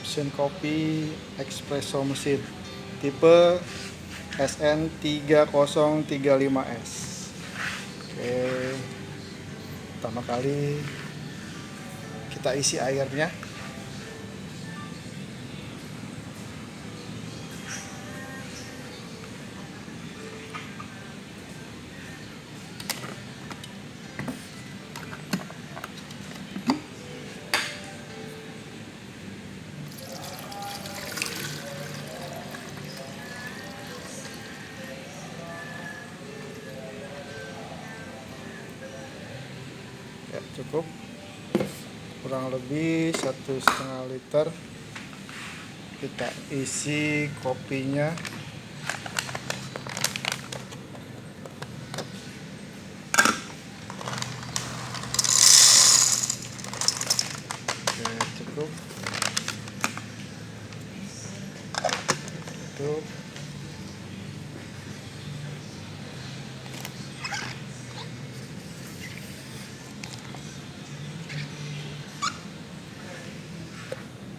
mesin kopi espresso mesin tipe SN3035S. Oke, pertama kali kita isi airnya. Ya, cukup, kurang lebih 1,5 liter. Kita isi kopinya. Oke, cukup. Tuh.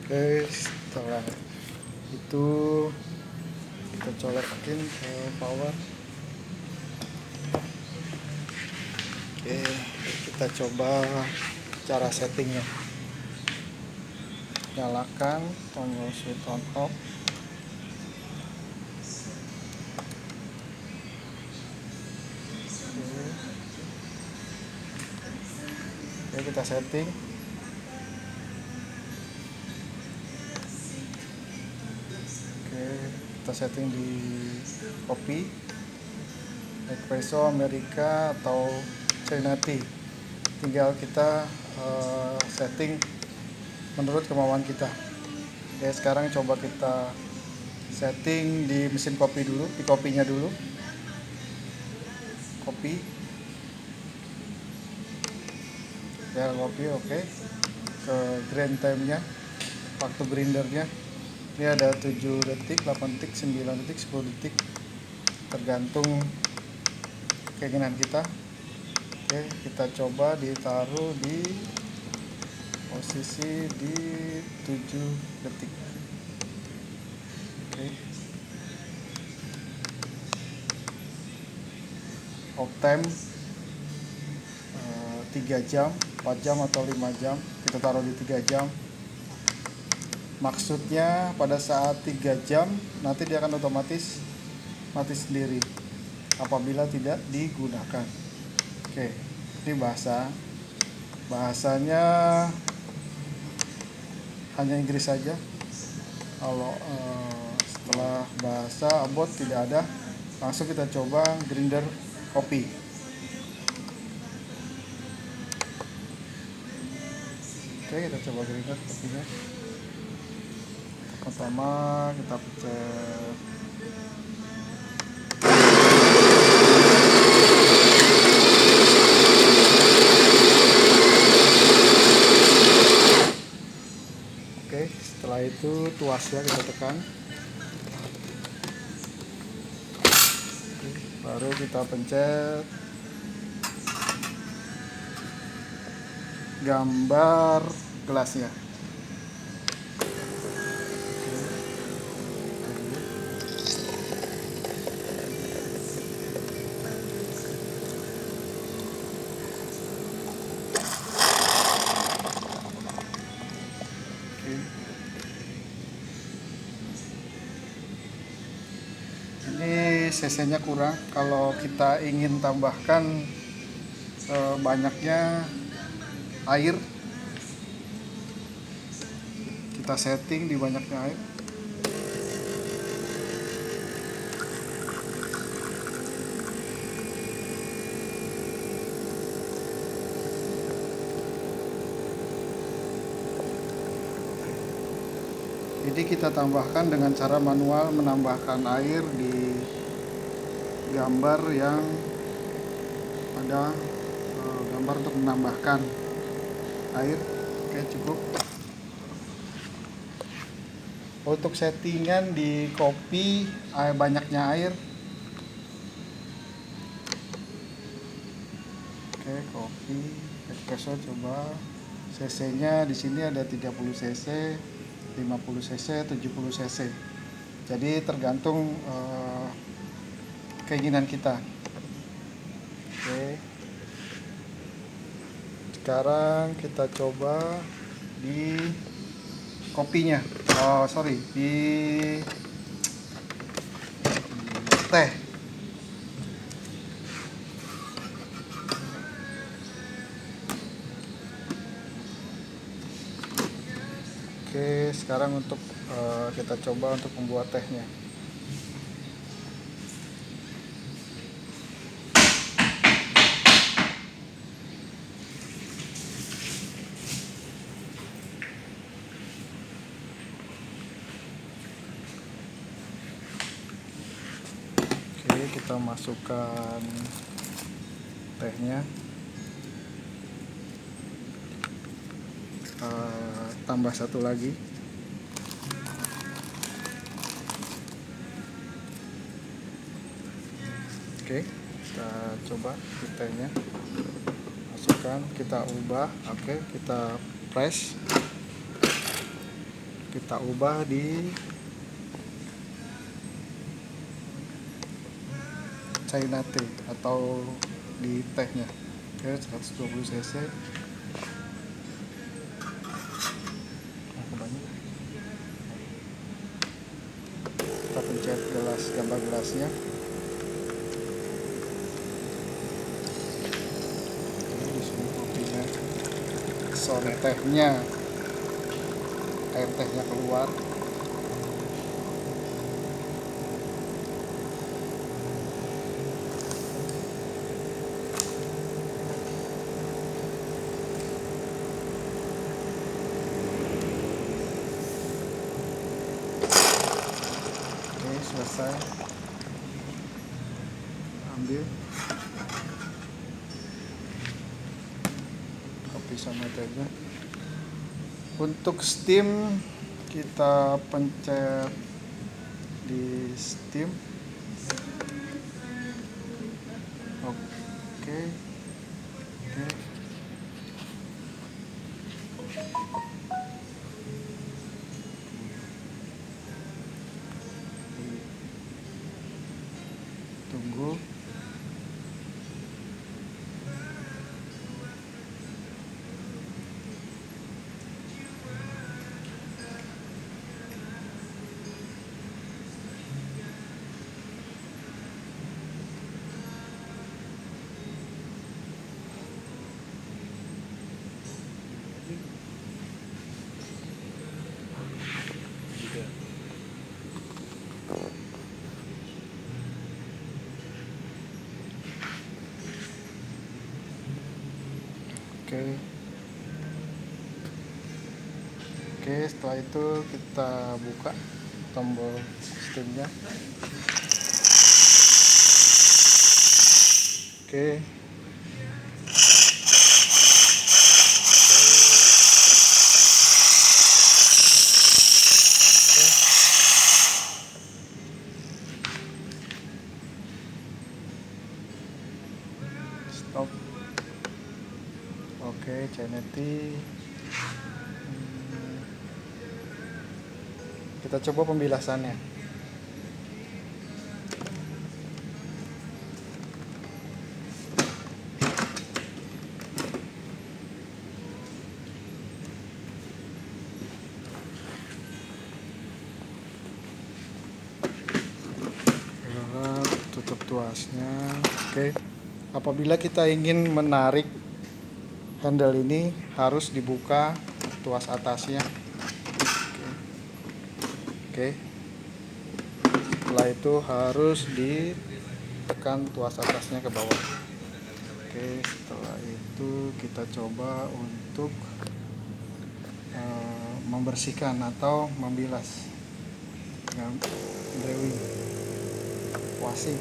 Oke, setelah itu kita colokin ke power. Oke, kita coba cara settingnya. Nyalakan tombol switch on off. Oke, kita setting. Oke, kita setting di kopi espresso Amerika atau Trinity. Tinggal kita setting menurut kemauan kita. Oke, sekarang coba kita setting di mesin kopi dulu, di kopinya dulu. Kopi. Ya, kopi oke. Ke grind time-nya, waktu grindernya. Ini ada 7 detik, 8 detik, 9 detik, 10 detik. Tergantung keinginan kita. Oke, kita coba ditaruh di posisi di 7 detik. Oke. Off time 3 jam, 4 jam atau 5 jam. Kita taruh di 3 jam. Maksudnya pada saat 3 jam nanti dia akan otomatis mati sendiri apabila tidak digunakan. Oke, ini bahasanya hanya Inggris saja. Kalau setelah bahasa abot tidak ada, langsung kita coba grinder kopi. Oke, kita coba grinder kopinya. Pertama kita pencet. Oke, setelah itu tuasnya kita tekan. Oke, baru kita pencet gambar gelasnya. Ini cc-nya kurang. Kalau kita ingin tambahkan banyaknya air, kita setting di banyaknya air. Jadi kita tambahkan dengan cara manual, menambahkan air di gambar yang ada gambar untuk menambahkan air. Oke, cukup. Untuk settingan di kopi banyaknya air. Oke, kopi espresso coba cc-nya di sini ada 30 cc. 50 cc, 70 cc. Jadi tergantung keinginan kita. Oke. Sekarang kita coba di kopinya. Di teh. Oke, sekarang untuk kita coba untuk membuat tehnya. Oke, kita masukkan tehnya. Tambah satu lagi. Oke, kita coba tehnya. Masukkan, kita ubah. Oke, kita press. Kita ubah di China tea atau di tehnya. Oke, 120 cc. Kita pencet gambar gelasnya. Di sini kopinya, sore tehnya, air tehnya keluar. Selesai, ambil kopi sama tehnya. Untuk steam, kita pencet di steam. Oke. Tunggu. Oke, setelah itu kita buka tombol steamnya. Oke. Stop. Oke, China tea. Kita coba pembilasannya. Tutup tuasnya. Oke. Apabila kita ingin menarik handle ini, harus dibuka tuas atasnya. Oke. Setelah itu harus ditekan tuas atasnya ke bawah. Oke, setelah itu kita coba untuk membersihkan atau membilas dengan drawing, washing.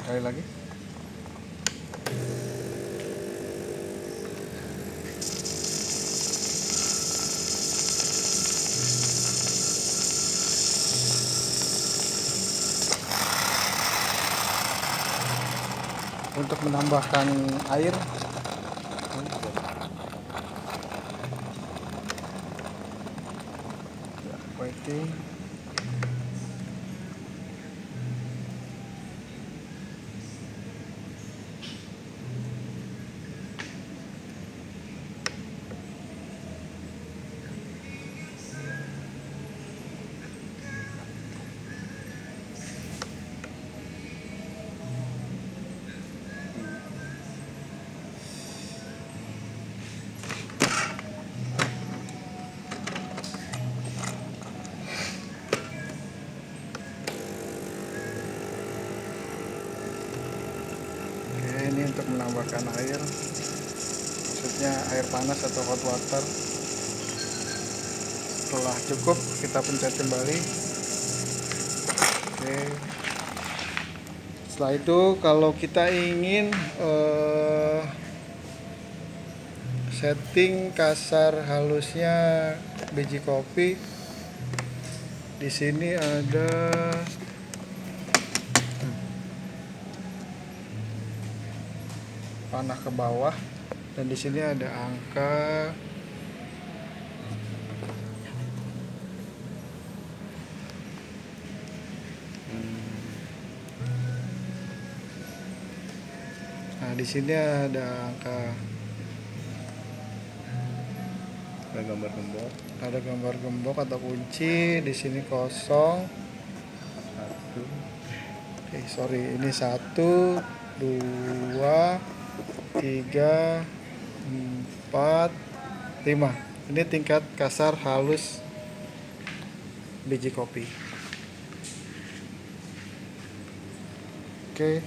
Sekali lagi. untuk menambahkan air. Waiting. Ini untuk menambahkan air, maksudnya air panas atau hot water. Setelah cukup kita pencet kembali. Oke. Setelah itu kalau kita ingin setting kasar halusnya biji kopi, di sini ada panah ke bawah dan di sini ada angka. Nah, di sini ada angka. Ada gambar gembok. Ada gambar gembok atau kunci. Di sini kosong. Satu. Sorry, ini 1, 2, 3, 4, 5. Ini tingkat kasar halus biji kopi. Oke.